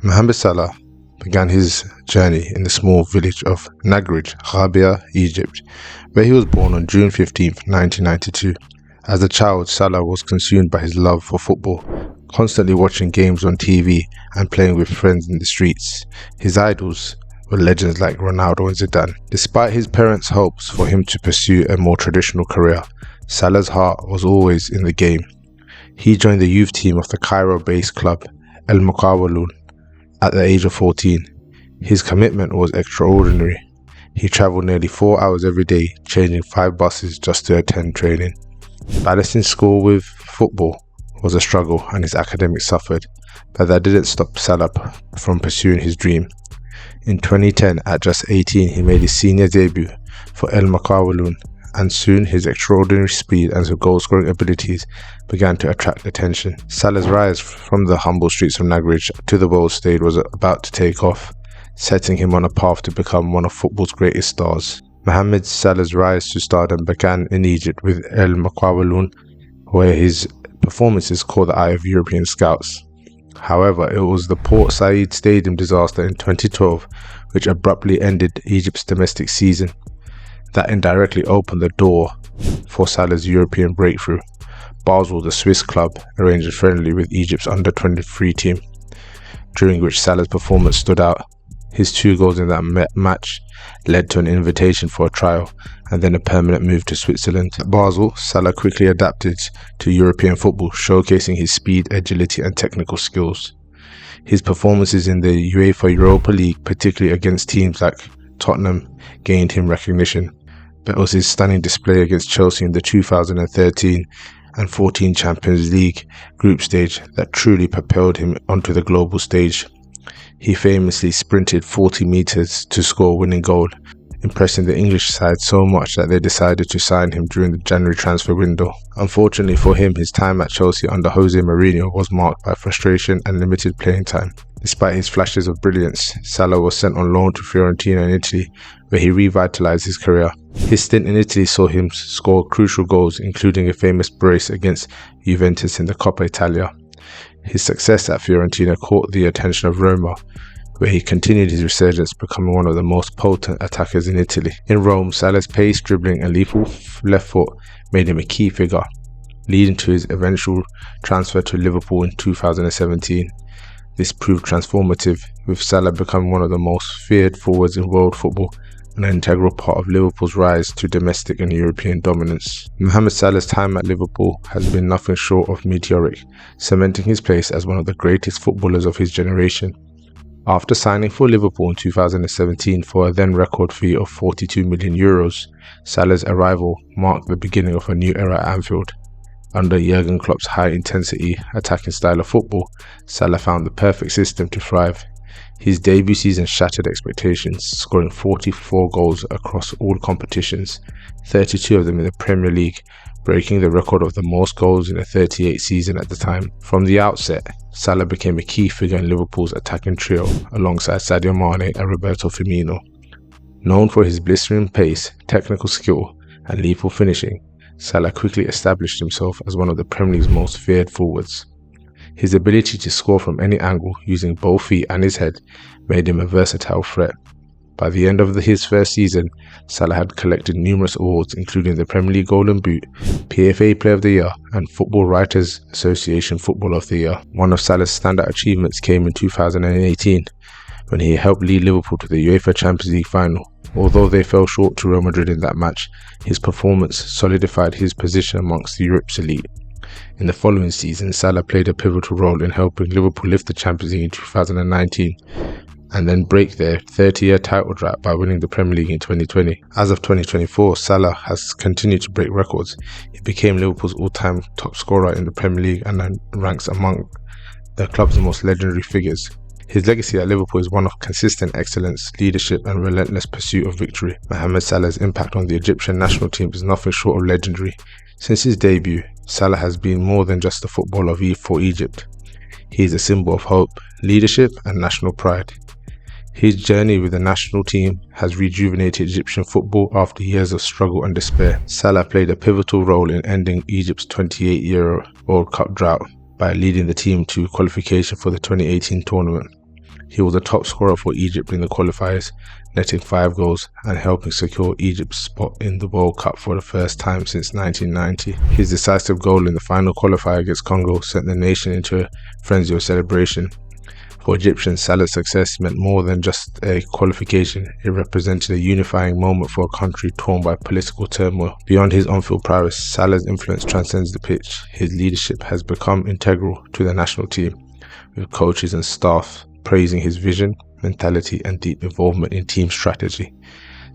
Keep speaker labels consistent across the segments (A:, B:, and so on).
A: Mohamed Salah began his journey in the small village of Nagrig, Egypt, where he was born on June 15, 1992. As a child, Salah was consumed by his love for football, constantly watching games on TV and playing with friends in the streets. His idols were legends like Ronaldo and Zidane. Despite his parents' hopes for him to pursue a more traditional career, Salah's heart was always in the game. He joined the youth team of the Cairo-based club El Moqawaloon at the age of 14. His commitment was extraordinary. He travelled nearly 4 hours every day, changing 5 buses just to attend training. Balancing school with football was a struggle and his academics suffered, but that didn't stop Salah from pursuing his dream. In 2010, at just 18, he made his senior debut for El Moqawaloon, and soon his extraordinary speed and his goal-scoring abilities began to attract attention. Salah's rise from the humble streets of Nagrig to the world stage was about to take off, setting him on a path to become one of football's greatest stars. Mohamed Salah's rise to stardom began in Egypt with El Moqawaloon, where his performances caught the eye of European scouts. However, it was the Port Said Stadium disaster in 2012 which abruptly ended Egypt's domestic season. That indirectly opened the door for Salah's European breakthrough. Basel, the Swiss club, arranged a friendly with Egypt's under-23 team, during which Salah's performance stood out. His 2 goals in that match led to an invitation for a trial and then a permanent move to Switzerland. At Basel, Salah quickly adapted to European football, showcasing his speed, agility and technical skills. His performances in the UEFA Europa League, particularly against teams like Tottenham, gained him recognition. But it was his stunning display against Chelsea in the 2013 and 14 Champions League group stage that truly propelled him onto the global stage. He famously sprinted 40 meters to score a winning goal, impressing the English side so much that they decided to sign him during the January transfer window. Unfortunately for him, his time at Chelsea under Jose Mourinho was marked by frustration and limited playing time. Despite his flashes of brilliance, Salah was sent on loan to Fiorentina in Italy, where he revitalized his career. His stint in Italy saw him score crucial goals, including a famous brace against Juventus in the Coppa Italia. His success at Fiorentina caught the attention of Roma, where he continued his resurgence, becoming one of the most potent attackers in Italy. In Rome, Salah's pace, dribbling and lethal left foot made him a key figure, leading to his eventual transfer to Liverpool in 2017. This proved transformative, with Salah becoming one of the most feared forwards in world football and an integral part of Liverpool's rise to domestic and European dominance. Mohamed Salah's time at Liverpool has been nothing short of meteoric, cementing his place as one of the greatest footballers of his generation. After signing for Liverpool in 2017 for a then record fee of €42 million, Salah's arrival marked the beginning of a new era at Anfield. Under Jurgen Klopp's high-intensity attacking style of football, Salah found the perfect system to thrive. His debut season shattered expectations, scoring 44 goals across all competitions, 32 of them in the Premier League, breaking the record of the most goals in a 38 season at the time. From the outset, Salah became a key figure in Liverpool's attacking trio, alongside Sadio Mane and Roberto Firmino. Known for his blistering pace, technical skill, and lethal finishing, Salah quickly established himself as one of the Premier League's most feared forwards. His ability to score from any angle using both feet and his head made him a versatile threat. By the end of his first season, Salah had collected numerous awards, including the Premier League Golden Boot, PFA Player of the Year, and Football Writers Association Footballer of the Year. One of Salah's standout achievements came in 2018, when he helped lead Liverpool to the UEFA Champions League final. Although they fell short to Real Madrid in that match, his performance solidified his position amongst Europe's elite. In the following season, Salah played a pivotal role in helping Liverpool lift the Champions League in 2019 and then break their 30-year title drought by winning the Premier League in 2020. As of 2024, Salah has continued to break records. He became Liverpool's all-time top scorer in the Premier League and ranks among the club's most legendary figures. His legacy at Liverpool is one of consistent excellence, leadership and relentless pursuit of victory. Mohamed Salah's impact on the Egyptian national team is nothing short of legendary. Since his debut, Salah has been more than just a footballer for Egypt. He is a symbol of hope, leadership and national pride. His journey with the national team has rejuvenated Egyptian football after years of struggle and despair. Salah played a pivotal role in ending Egypt's 28-year World Cup drought by leading the team to qualification for the 2018 tournament. He was the top scorer for Egypt in the qualifiers, netting 5 goals and helping secure Egypt's spot in the World Cup for the first time since 1990. His decisive goal in the final qualifier against Congo sent the nation into a frenzy of celebration. For Egyptians, Salah's success meant more than just a qualification. It represented a unifying moment for a country torn by political turmoil. Beyond his on-field prowess, Salah's influence transcends the pitch. His leadership has become integral to the national team, with coaches and staff praising his vision, mentality, and deep involvement in team strategy.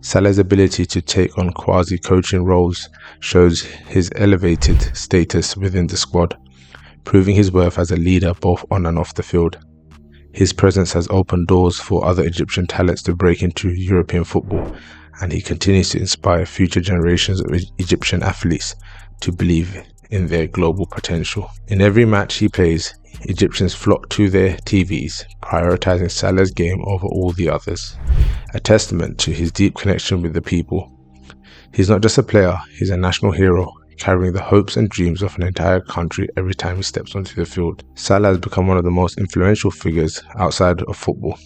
A: Salah's ability to take on quasi-coaching roles shows his elevated status within the squad, proving his worth as a leader both on and off the field. His presence has opened doors for other Egyptian talents to break into European football, and he continues to inspire future generations of Egyptian athletes to believe in their global potential. In every match he plays, Egyptians flock to their TVs, prioritizing Salah's game over all the others, a testament to his deep connection with the people. He's not just a player, he's a national hero, carrying the hopes and dreams of an entire country every time he steps onto the field. Salah has become one of the most influential figures outside of football,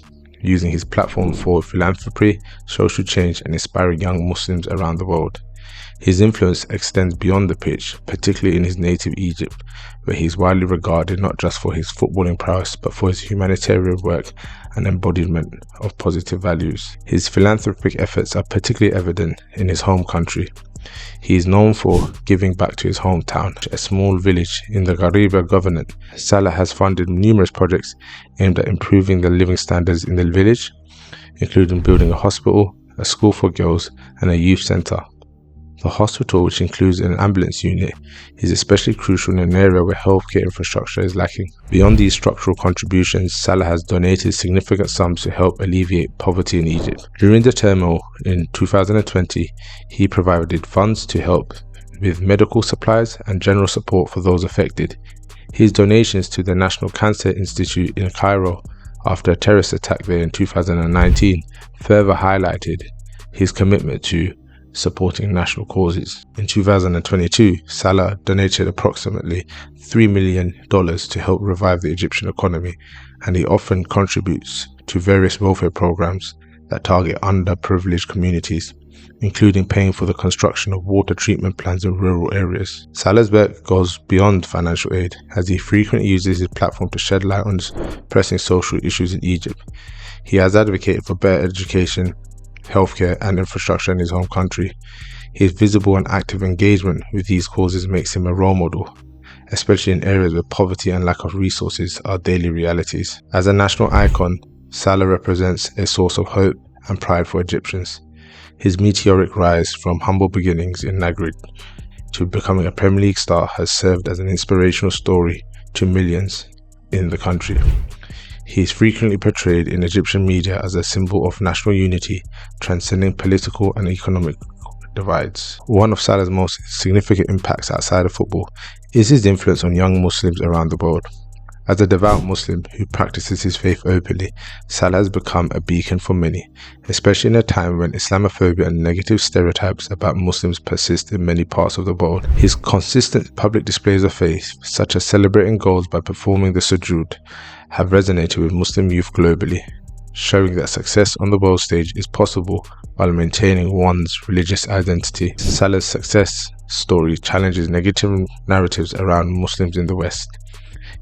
A: using his platform for philanthropy, social change, and inspiring young Muslims around the world. His influence extends beyond the pitch, particularly in his native Egypt, where he is widely regarded not just for his footballing prowess, but for his humanitarian work and embodiment of positive values. His philanthropic efforts are particularly evident in his home country. He is known for giving back to his hometown, a small village in the Nagrig Governorate. Salah has funded numerous projects aimed at improving the living standards in the village, including building a hospital, a school for girls, and a youth centre. The hospital, which includes an ambulance unit, is especially crucial in an area where healthcare infrastructure is lacking. Beyond these structural contributions, Salah has donated significant sums to help alleviate poverty in Egypt. During the turmoil in 2020, he provided funds to help with medical supplies and general support for those affected. His donations to the National Cancer Institute in Cairo after a terrorist attack there in 2019 further highlighted his commitment to supporting national causes. In 2022, Salah donated approximately $3 million to help revive the Egyptian economy, and he often contributes to various welfare programs that target underprivileged communities, including paying for the construction of water treatment plants in rural areas. Salah's work goes beyond financial aid, as he frequently uses his platform to shed light on pressing social issues in Egypt. He has advocated for better education, healthcare, and infrastructure in his home country. His visible and active engagement with these causes makes him a role model, especially in areas where poverty and lack of resources are daily realities. As a national icon, Salah represents a source of hope and pride for Egyptians. His meteoric rise from humble beginnings in Nagrig to becoming a Premier League star has served as an inspirational story to millions in the country. He is frequently portrayed in Egyptian media as a symbol of national unity, transcending political and economic divides. One of Salah's most significant impacts outside of football is his influence on young Muslims around the world. As a devout Muslim who practices his faith openly, Salah has become a beacon for many, especially in a time when Islamophobia and negative stereotypes about Muslims persist in many parts of the world. His consistent public displays of faith, such as celebrating goals by performing the sujood, have resonated with Muslim youth globally, showing that success on the world stage is possible while maintaining one's religious identity. Salah's success story challenges negative narratives around Muslims in the West.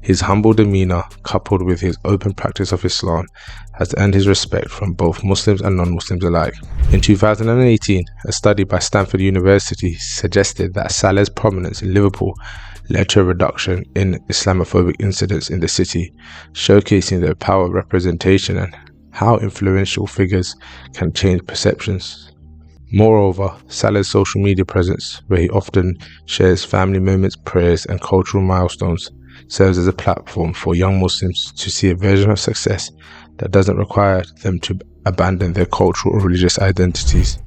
A: His humble demeanor, coupled with his open practice of Islam, has earned his respect from both Muslims and non-Muslims alike. In 2018, a study by Stanford University suggested that Salah's prominence in Liverpool led to a reduction in Islamophobic incidents in the city, showcasing the power of representation and how influential figures can change perceptions. Moreover, Salah's social media presence, where he often shares family moments, prayers, and cultural milestones, serves as a platform for young Muslims to see a version of success that doesn't require them to abandon their cultural or religious identities.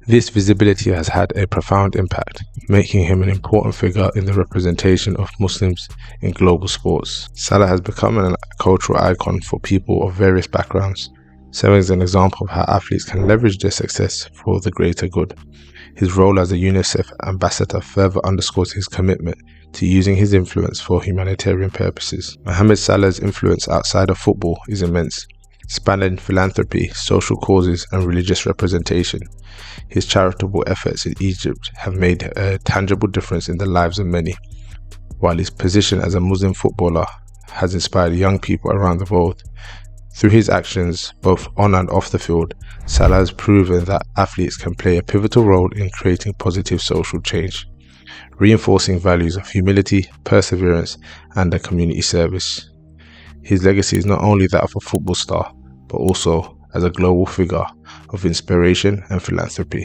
A: This visibility has had a profound impact, making him an important figure in the representation of Muslims in global sports. Salah has become a cultural icon for people of various backgrounds, serving as an example of how athletes can leverage their success for the greater good. His role as a UNICEF ambassador further underscores his commitment to using his influence for humanitarian purposes. Mohamed Salah's influence outside of football is immense, spanning philanthropy, social causes, and religious representation. His charitable efforts in Egypt have made a tangible difference in the lives of many, while his position as a Muslim footballer has inspired young people around the world. Through his actions, both on and off the field, Salah has proven that athletes can play a pivotal role in creating positive social change, reinforcing values of humility, perseverance, and community service. His legacy is not only that of a football star, but also as a global figure of inspiration and philanthropy.